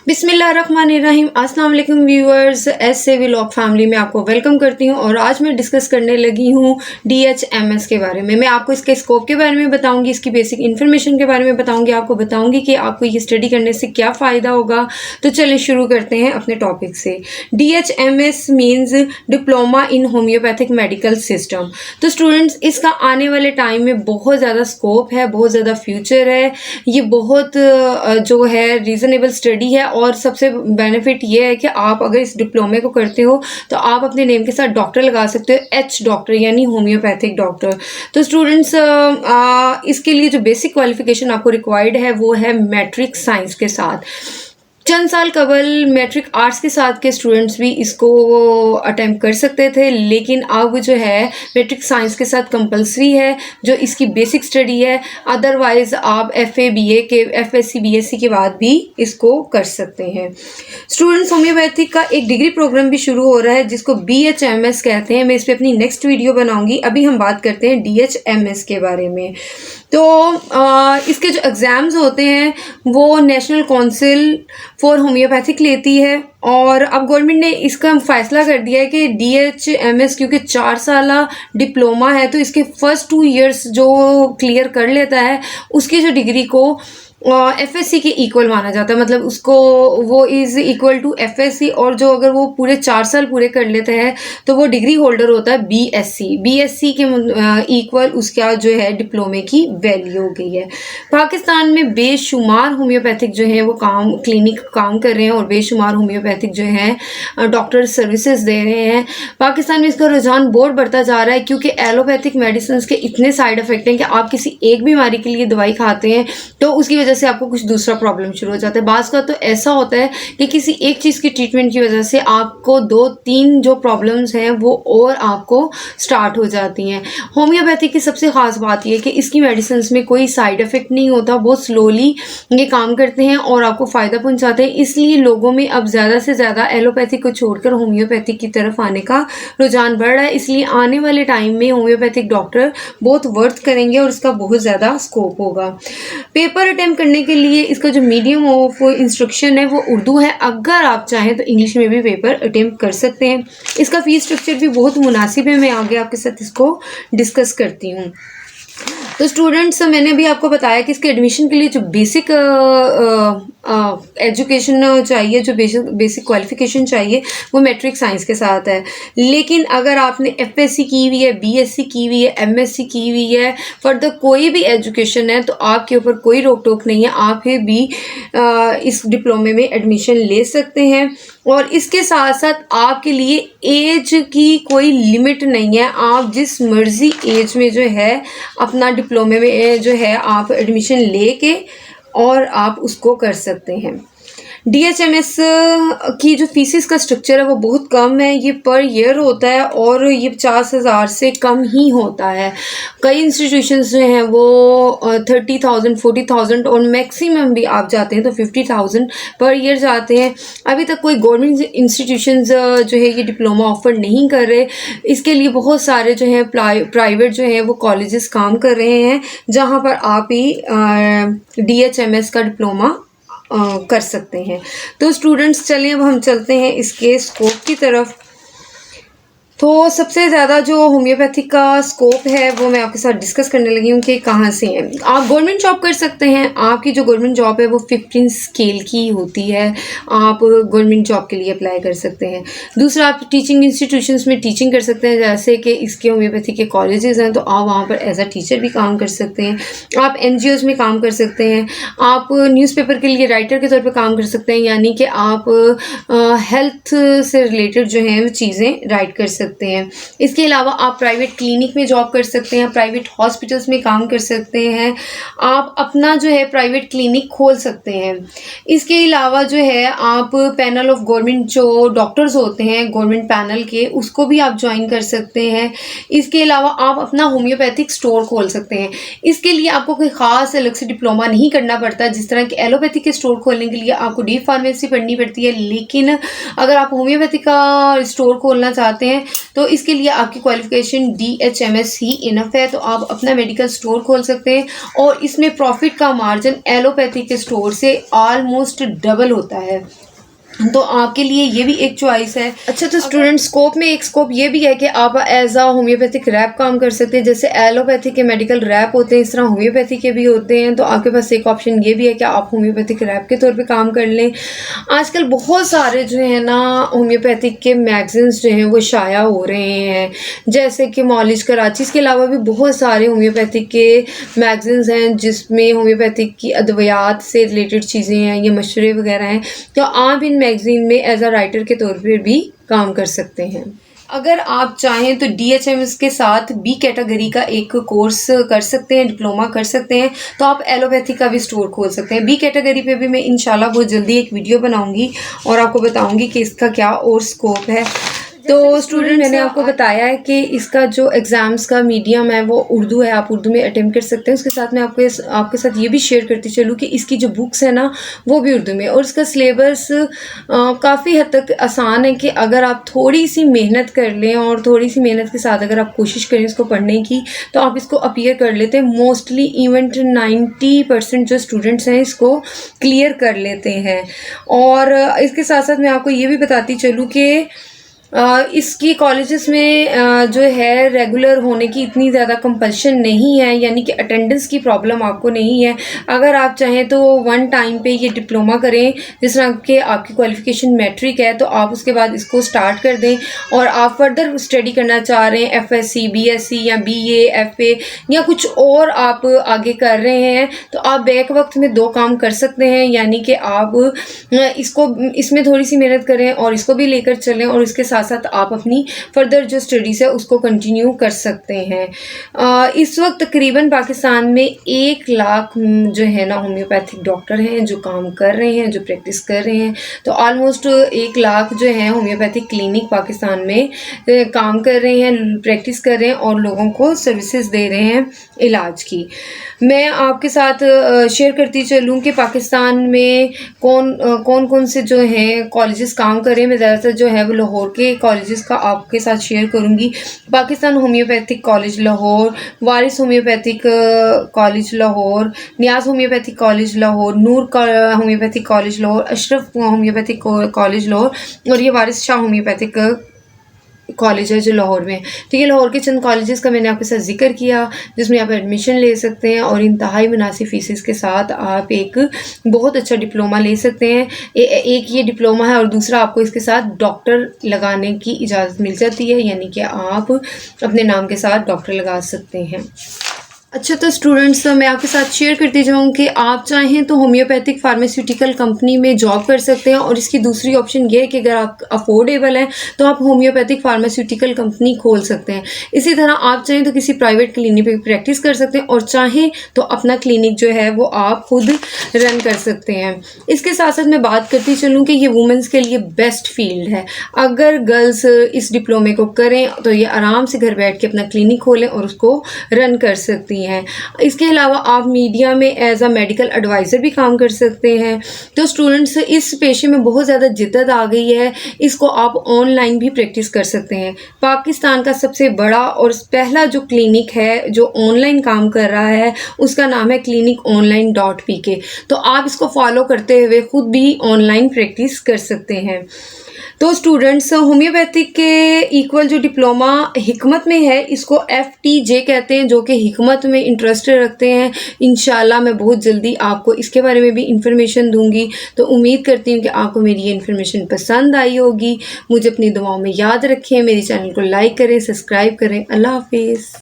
बिस्मिल्लाहिर्रहमानिर्रहीम। अस्सलाम वालेकुम व्यूअर्स, ऐसे व्लॉग फैमिली में आपको वेलकम करती हूँ। और आज मैं डिस्कस करने लगी हूँ DHMS के बारे में। मैं आपको इसके स्कोप के बारे में बताऊँगी, इसकी बेसिक इन्फॉर्मेशन के बारे में बताऊँगी, आपको बताऊँगी कि आपको ये स्टडी करने से क्या फ़ायदा होगा। तो चलिए शुरू करते हैं अपने टॉपिक से। DHMS means diploma in homeopathic medical system. तो स्टूडेंट्स, इसका आने वाले टाइम में बहुत ज़्यादा स्कोप है, बहुत ज़्यादा फ्यूचर है। ये बहुत जो है रीज़नेबल स्टडी है। और सबसे बेनिफिट ये है कि आप अगर इस डिप्लोमे को करते हो तो आप अपने नेम के साथ डॉक्टर लगा सकते हो, एच डॉक्टर यानी होम्योपैथिक डॉक्टर। तो स्टूडेंट्स, इसके लिए जो बेसिक क्वालिफिकेशन आपको रिक्वायर्ड है वो है मैट्रिक साइंस के साथ। चंद साल कबल मैट्रिक आर्ट्स के साथ के स्टूडेंट्स भी इसको अटेम्प्ट कर सकते थे, लेकिन अब जो है मैट्रिक साइंस के साथ कंपलसरी है जो इसकी बेसिक स्टडी है। अदरवाइज़ आप FA BA के FSc BSc के बाद भी इसको कर सकते हैं। स्टूडेंट्स, होम्योपैथिक का एक डिग्री प्रोग्राम भी शुरू हो रहा है जिसको BHMS कहते हैं। मैं इस पर अपनी नेक्स्ट वीडियो बनाऊंगी। अभी हम बात करते हैं DHMS के बारे में। तो इसके जो एग्ज़ाम्स होते हैं वो नेशनल काउंसिल फॉर होम्योपैथिक लेती है। और अब गवर्नमेंट ने इसका फ़ैसला कर दिया है कि DHMS क्योंकि 4 साल डिप्लोमा है तो इसके फर्स्ट 2 इयर्स जो क्लियर कर लेता है उसकी जो डिग्री को FSc के इक्वल माना जाता है। मतलब उसको वो इज़ इक्वल टू FSc। और जो अगर वो पूरे 4 साल पूरे कर लेते हैं तो वो डिग्री होल्डर होता है BSc के इक्वल उसका जो है डिप्लोमे की वैल्यू हो गई है। पाकिस्तान में बेशुमार होम्योपैथिक जो है वो क्लिनिक काम कर रहे हैं और बेशुमार होम्योपैथिक जो है डॉक्टर सर्विसेज दे रहे हैं। पाकिस्तान में इसका रुझान बहुत बढ़ता जा रहा है क्योंकि एलोपैथिक मेडिसिन के इतने साइड इफ़ेक्ट हैं कि आप किसी एक बीमारी के लिए दवाई खाते हैं तो उसकी वजह से आपको कुछ दूसरा प्रॉब्लम शुरू हो जाता है। बाज़ का तो ऐसा होता है कि किसी एक चीज़ की ट्रीटमेंट की वजह से आपको 2-3 जो प्रॉब्लम्स हैं वो और आपको स्टार्ट हो जाती हैं। होम्योपैथी की सबसे ख़ास बात यह है कि इसकी मेडिसिन में कोई साइड इफ़ेक्ट नहीं होता, बहुत स्लोली ये काम करते हैं और आपको फ़ायदा पहुँचाते हैं। इसलिए लोगों में अब ज़्यादा से ज़्यादा एलोपैथी को छोड़कर होम्योपैथी की तरफ आने का रुझान बढ़ रहा है। इसलिए आने वाले टाइम में होम्योपैथिक डॉक्टर बहुत वर्थ करेंगे और इसका बहुत ज़्यादा स्कोप होगा। पेपर अटेम्प्ट करने के लिए इसका जो मीडियम ऑफ इंस्ट्रक्शन है वो उर्दू है। अगर आप चाहें तो इंग्लिश में भी पेपर अटेम्प्ट कर सकते हैं। इसका फ़ीस स्ट्रक्चर भी बहुत मुनासिब है। मैं आगे आपके साथ इसको डिस्कस करती हूँ। तो स्टूडेंट्स, मैंने अभी आपको बताया कि इसके एडमिशन के लिए जो बेसिक एजुकेशन चाहिए, जो बेसिक क्वालिफिकेशन चाहिए वो मैट्रिक साइंस के साथ है। लेकिन अगर आपने FSc की हुई है, BSc की हुई है, MSc की हुई है, फर्दर कोई भी एजुकेशन है तो आपके ऊपर कोई रोक टोक नहीं है, आप भी इस डिप्लोमे में एडमिशन ले सकते हैं। और इसके साथ साथ आपके लिए एज की कोई लिमिट नहीं है। आप जिस मर्ज़ी एज में जो है अपना डिप्लोमे में जो है आप एडमिशन लेके और आप उसको कर सकते हैं। DHMS की जो फीसिस का स्ट्रक्चर है वो बहुत कम है। ये पर ईयर होता है और ये 50,000 से कम ही होता है। कई इंस्टीट्यूशंस जो हैं वो 30,000, 40,000 और मैक्सिमम भी आप जाते हैं तो 50,000 पर ईयर जाते हैं। अभी तक कोई गवर्नमेंट इंस्टीट्यूशंस जो है ये डिप्लोमा ऑफर नहीं कर रहे। इसके लिए बहुत सारे जो हैं प्राइवेट जो हैं वो कॉलेजेस काम कर रहे हैं जहाँ पर आप ही DHMS का डिप्लोमा कर सकते हैं। तो स्टूडेंट्स, चलिए अब हम चलते हैं इसके स्कोप की तरफ। तो सबसे ज़्यादा जो होम्योपैथिक का स्कोप है वो मैं आपके साथ डिस्कस करने लगी हूँ कि कहाँ से है। आप गवर्नमेंट जॉब कर सकते हैं। आपकी जो गवर्नमेंट जॉब है वो 15 स्केल की होती है। आप गवर्नमेंट जॉब के लिए अप्लाई कर सकते हैं। दूसरा, आप टीचिंग इंस्टीट्यूशंस में टीचिंग कर सकते हैं। जैसे कि इसके होम्योपैथी के कॉलेजेस हैं तो आप वहाँ पर एज अ टीचर भी काम कर सकते हैं। आप NGOs में काम कर सकते हैं। आप न्यूज़पेपर के लिए राइटर के तौर पर काम कर सकते हैं, यानी कि आप हेल्थ से रिलेटेड जो हैं वो चीज़ें राइट कर सकते हैं। इसके अलावा आप प्राइवेट क्लिनिक में जॉब कर सकते हैं, प्राइवेट हॉस्पिटल्स में काम कर सकते हैं। आप अपना जो है प्राइवेट क्लिनिक खोल सकते हैं। इसके अलावा जो है आप पैनल ऑफ गवर्नमेंट जो डॉक्टर्स होते हैं गवर्नमेंट पैनल के, उसको भी आप ज्वाइन कर सकते हैं। इसके अलावा आप अपना होम्योपैथिक स्टोर खोल सकते हैं। इसके लिए आपको कोई ख़ास अलग से डिप्लोमा नहीं करना पड़ता। जिस तरह कि एलोपैथी के स्टोर खोलने के लिए आपको डी फार्मेसी पढ़नी पड़ती है, लेकिन अगर आप होम्योपैथी का स्टोर खोलना चाहते हैं तो इसके लिए आपकी क्वालिफ़िकेशन DHMS ही इनफ है। तो आप अपना मेडिकल स्टोर खोल सकते हैं और इसमें प्रॉफिट का मार्जिन एलोपैथी के स्टोर से ऑलमोस्ट डबल होता है। तो आपके लिए ये भी एक चॉइस है। अच्छा, तो स्टूडेंट स्कोप में एक स्कोप ये भी है कि आप एज अ होम्योपैथिक रैप काम कर सकते हैं। जैसे एलोपैथी के मेडिकल रैप होते हैं, इस तरह होम्योपैथी के भी होते हैं। तो आपके पास एक ऑप्शन ये भी है कि आप होम्योपैथिक रैप के तौर पे काम कर लें। आजकल बहुत सारे जो है ना होम्योपैथिक के मैगजीन्स जो हैं वो शाया हो रहे हैं, जैसे कि मॉलिज कराची। इसके अलावा भी बहुत सारे होम्योपैथिक के मैगजीन्स हैं जिसमें होम्योपैथिक की अद्वियात से रिलेटेड चीज़ें हैं, ये मशवरे वगैरह हैं। तो आप इन मैगजीन में एज अ राइटर के तौर पे भी काम कर सकते हैं। अगर आप चाहें तो DHMS के साथ B कैटेगरी का एक कोर्स कर सकते हैं, डिप्लोमा कर सकते हैं। तो आप एलोपैथी का भी स्टोर खोल सकते हैं। B कैटेगरी पे भी मैं इंशाल्लाह बहुत जल्दी एक वीडियो बनाऊंगी और आपको बताऊंगी कि इसका क्या और स्कोप है। तो स्टूडेंट, मैंने आपको बताया है कि इसका जो एग्ज़ाम्स का मीडियम है वो उर्दू है, आप उर्दू में अटेम्प्ट कर सकते हैं। उसके साथ मैं आपके साथ ये भी शेयर करती चलूँ कि इसकी जो बुक्स है ना वो भी उर्दू में, और इसका सिलेबस काफ़ी हद तक आसान है कि अगर आप थोड़ी सी मेहनत कर लें और थोड़ी सी मेहनत के साथ अगर आप कोशिश करें इसको पढ़ने की, तो आप इसको अपीयर कर लेते हैं। मोस्टली इवन 90% जो स्टूडेंट्स हैं इसको क्लियर कर लेते हैं। और इसके साथ साथ मैं आपको ये भी बताती चलूँ कि इसकी कॉलेजेस में जो है रेगुलर होने की इतनी ज़्यादा कंपल्शन नहीं है, यानी कि अटेंडेंस की प्रॉब्लम आपको नहीं है। अगर आप चाहें तो वन टाइम पे ये डिप्लोमा करें, जिस तरह के आपकी क्वालिफ़िकेशन मैट्रिक है, तो आप उसके बाद इसको स्टार्ट कर दें। और आप फर्दर स्टडी करना चाह रहे हैं, FSc, BSc या BA, FA या कुछ और आप आगे कर रहे हैं, तो आप बैक वक्त में 2 काम कर सकते हैं। यानी कि आप इसमें थोड़ी सी मेहनत करें और इसको भी लेकर चलें, और इसके साथ साथ आप अपनी फर्दर जो स्टडीज़ है उसको कंटिन्यू कर सकते हैं। इस वक्त तकरीबन पाकिस्तान में 1 लाख जो है ना होम्योपैथिक डॉक्टर हैं जो काम कर रहे हैं, जो प्रैक्टिस कर रहे हैं। तो ऑलमोस्ट 1 लाख जो हैं होम्योपैथिक क्लिनिक पाकिस्तान में काम कर रहे हैं, प्रैक्टिस कर रहे हैं और लोगों को सर्विसेज दे रहे हैं इलाज की। मैं आपके साथ शेयर करती चलूँ कि पाकिस्तान में कौन से जो हैं कॉलेजेस काम कर रहे हैं। मैं ज़्यादातर जो है वो लाहौर के कॉलेजेस का आपके साथ शेयर करूँगी। Pakistan homeopathic college Lahore, Waris homeopathic college Lahore, Niaz homeopathic college Lahore, Noor homeopathic college Lahore, Ashraf homeopathic college Lahore और ये वारिस शाह होम्योपैथिक कॉलेज है जो लाहौर में। तो ये लाहौर के चंद कॉलेजेस का मैंने आपके साथ ज़िक्र किया, जिसमें आप एडमिशन ले सकते हैं और इंतहाई मुनासिब फ़ीसेस के साथ आप एक बहुत अच्छा डिप्लोमा ले सकते हैं। एक ये डिप्लोमा है और दूसरा आपको इसके साथ डॉक्टर लगाने की इजाज़त मिल जाती है, यानी कि आप अपने नाम के साथ डॉक्टर लगा सकते हैं। अच्छा, तो स्टूडेंट्स, मैं आपके साथ शेयर करती जाऊँ कि आप चाहें तो होम्योपैथिक फार्मास्यूटिकल कंपनी में जॉब कर सकते हैं, और इसकी दूसरी ऑप्शन ये है कि अगर आप अफोर्डेबल हैं तो आप होम्योपैथिक फार्मास्यूटिकल कंपनी खोल सकते हैं। इसी तरह आप चाहें तो किसी प्राइवेट क्लिनिक पे प्रैक्टिस कर सकते हैं, और चाहें तो अपना क्लिनिक जो है वो आप खुद रन कर सकते हैं। इसके साथ साथ मैं बात करती चलूँ कि ये वुमेंस के लिए बेस्ट फील्ड है। अगर गर्ल्स इस डिप्लोमे को करें तो ये आराम से घर बैठ के अपना क्लिनिक खोलें और उसको रन कर सकती हैं। इसके अलावा आप मीडिया में एज अ मेडिकल एडवाइज़र भी काम कर सकते हैं। तो स्टूडेंट्स, इस पेशे में बहुत ज़्यादा जिद्दत आ गई है, इसको आप ऑनलाइन भी प्रैक्टिस कर सकते हैं। पाकिस्तान का सबसे बड़ा और पहला जो क्लिनिक है जो ऑनलाइन काम कर रहा है उसका नाम है cliniconline.pk। तो आप इसको फॉलो करते हुए खुद भी ऑनलाइन प्रैक्टिस कर सकते हैं। तो स्टूडेंट्स, होम्योपैथिक के इक्वल जो डिप्लोमा हिकमत में है इसको FTJ कहते हैं, जो कि हिकमत में इंटरेस्ट रखते हैं। इंशाल्लाह मैं बहुत जल्दी आपको इसके बारे में भी इंफॉर्मेशन दूंगी। तो उम्मीद करती हूँ कि आपको मेरी ये इन्फॉर्मेशन पसंद आई होगी। मुझे अपनी दुआओं में याद रखें, मेरे चैनल को लाइक करें, सब्सक्राइब करें। अल्लाह हाफिज़।